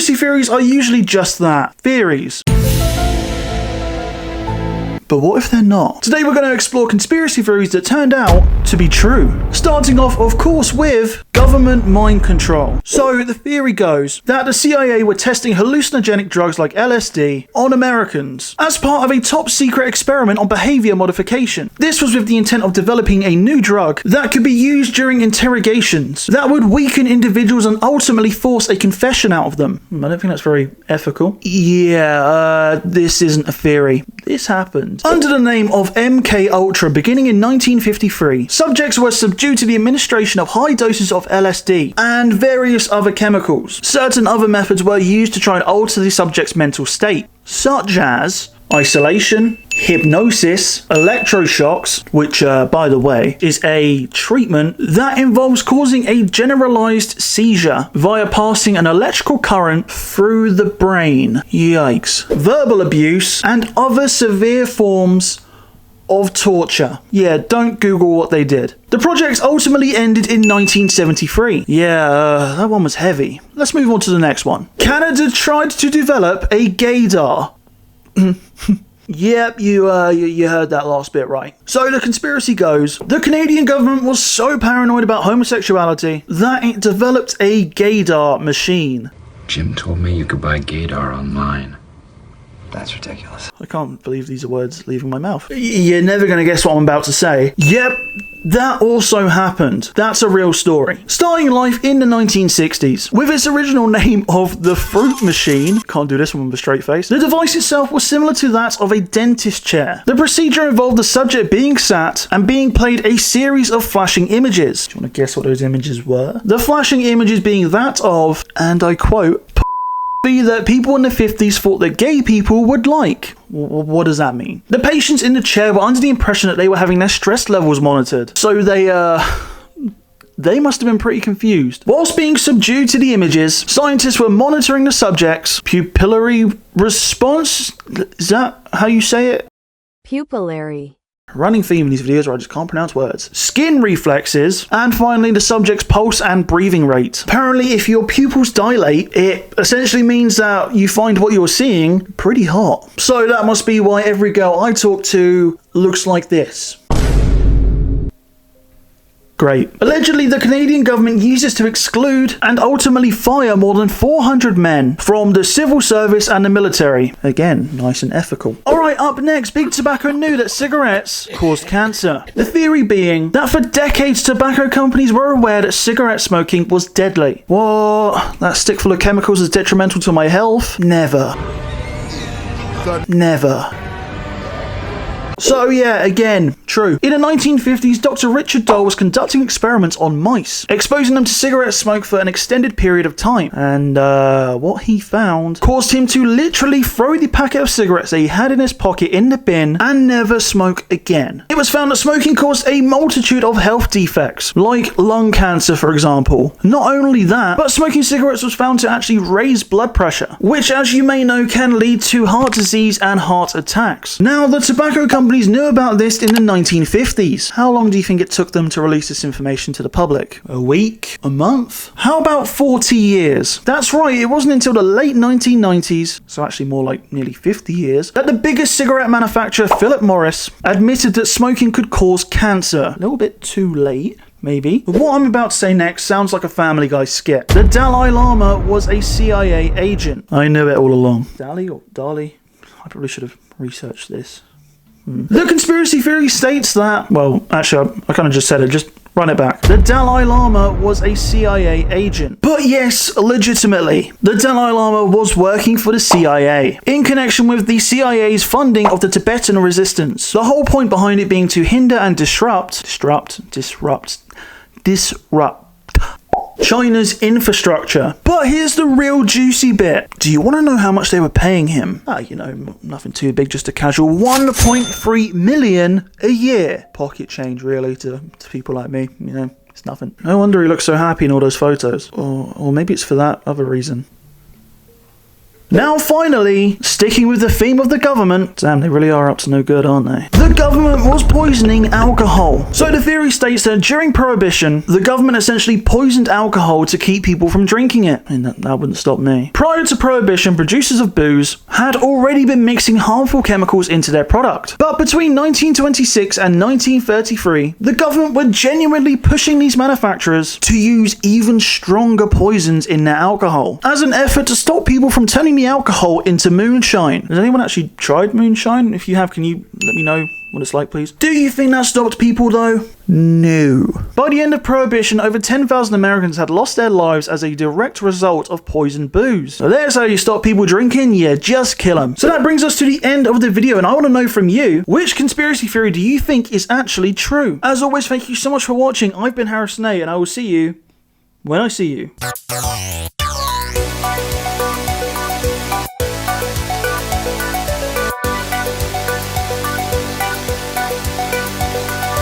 conspiracy theories are usually just that, theories. But what if they're not? Today we're going to explore conspiracy theories that turned out to be true. Starting off, of course, with government mind control. So the theory goes that the CIA were testing hallucinogenic drugs like LSD on Americans as part of a top secret experiment on behavior modification. This was with the intent of developing a new drug that could be used during interrogations that would weaken individuals and ultimately force a confession out of them. I don't think that's very ethical. Yeah, this isn't a theory. This happened. Under the name of MK Ultra, beginning in 1953, subjects were subdued to the administration of high doses of LSD and various other chemicals. Certain other methods were used to try and alter the subject's mental state, such as isolation, hypnosis, electroshocks, which, by the way, is a treatment that involves causing a generalized seizure via passing an electrical current through the brain. Yikes. Verbal abuse, and other severe forms of torture. Yeah, don't Google what they did. The project ultimately ended in 1973. Yeah, that one was heavy. Let's move on to the next one. Canada tried to develop a gaydar. Yep, you heard that last bit right. So the conspiracy goes, the Canadian government was so paranoid about homosexuality that it developed a gaydar machine. Jim told me you could buy gaydar online. That's ridiculous. I can't believe these are words leaving my mouth. You're never going to guess what I'm about to say. Yep, that also happened. That's a real story. Starting life in the 1960s, with its original name of the Fruit Machine, can't do this one with a straight face, the device itself was similar to that of a dentist chair. The procedure involved the subject being sat and being played a series of flashing images. Do you want to guess what those images were? The flashing images being that of, and I quote, that people in the 50s thought that gay people would like. What does that mean? The patients in the chair were under the impression that they were having their stress levels monitored. So they must have been pretty confused. Whilst being subdued to the images, scientists were monitoring the subject's pupillary response. Is that how you say it? Pupillary. Running theme in these videos where I just can't pronounce words. Skin reflexes, and finally the subject's pulse and breathing rate. Apparently, if your pupils dilate, it essentially means that you find what you're seeing pretty hot. So that must be why every girl I talk to looks like this. Great. Allegedly, the Canadian government uses to exclude and ultimately fire more than 400 men from the civil service and the military. Again, nice and ethical. Alright, up next, Big Tobacco knew that cigarettes caused cancer. The theory being that for decades, tobacco companies were aware that cigarette smoking was deadly. What? That stick full of chemicals is detrimental to my health? Never. Never. So yeah, again, true. In the 1950s, Dr. Richard Dole was conducting experiments on mice, exposing them to cigarette smoke for an extended period of time. And what he found caused him to literally throw the packet of cigarettes that he had in his pocket in the bin and never smoke again. It was found that smoking caused a multitude of health defects, like lung cancer, for example. Not only that, but smoking cigarettes was found to actually raise blood pressure, which, as you may know, can lead to heart disease and heart attacks. Now, the tobacco companies knew about this in the 1950s. How long do you think it took them to release this information to the public? A week? A month? How about 40 years? That's right, it wasn't until the late 1990s, so actually more like nearly 50 years, that the biggest cigarette manufacturer, Philip Morris, admitted that smoking could cause cancer. A little bit too late. Maybe. But what I'm about to say next sounds like a Family Guy skit. The Dalai Lama was a CIA agent. I knew it all along. Dali or Dali? I probably should have researched this. The conspiracy theory states that, well, actually, I kind of just said it, just run it back. The Dalai Lama was a CIA agent. But yes, legitimately, the Dalai Lama was working for the CIA in connection with the CIA's funding of the Tibetan resistance. The whole point behind it being to hinder and disrupt China's infrastructure. But here's the real juicy bit. Do you want to know how much they were paying him? You know, nothing too big, just a casual 1.3 million a year. Pocket change, really, to people like me, you know, it's nothing. No wonder he looks so happy in all those photos. Or maybe it's for that other reason. Now finally, sticking with the theme of the government, damn, they really are up to no good, aren't they? The the government was poisoning alcohol. So the theory states that during Prohibition, the government essentially poisoned alcohol to keep people from drinking it. And that wouldn't stop me. Prior to Prohibition, producers of booze had already been mixing harmful chemicals into their product. But between 1926 and 1933, the government were genuinely pushing these manufacturers to use even stronger poisons in their alcohol as an effort to stop people from turning the alcohol into moonshine. Has anyone actually tried moonshine? If you have, can you let me know what it's like, please? Do you think that stopped people though? No. By the end of Prohibition, over 10,000 Americans had lost their lives as a direct result of poisoned booze. So there's how you stop people drinking, yeah, just kill them. So that brings us to the end of the video, and I want to know from you, which conspiracy theory do you think is actually true? As always, thank you so much for watching. I've been harrisonay, and I will see you when I see you.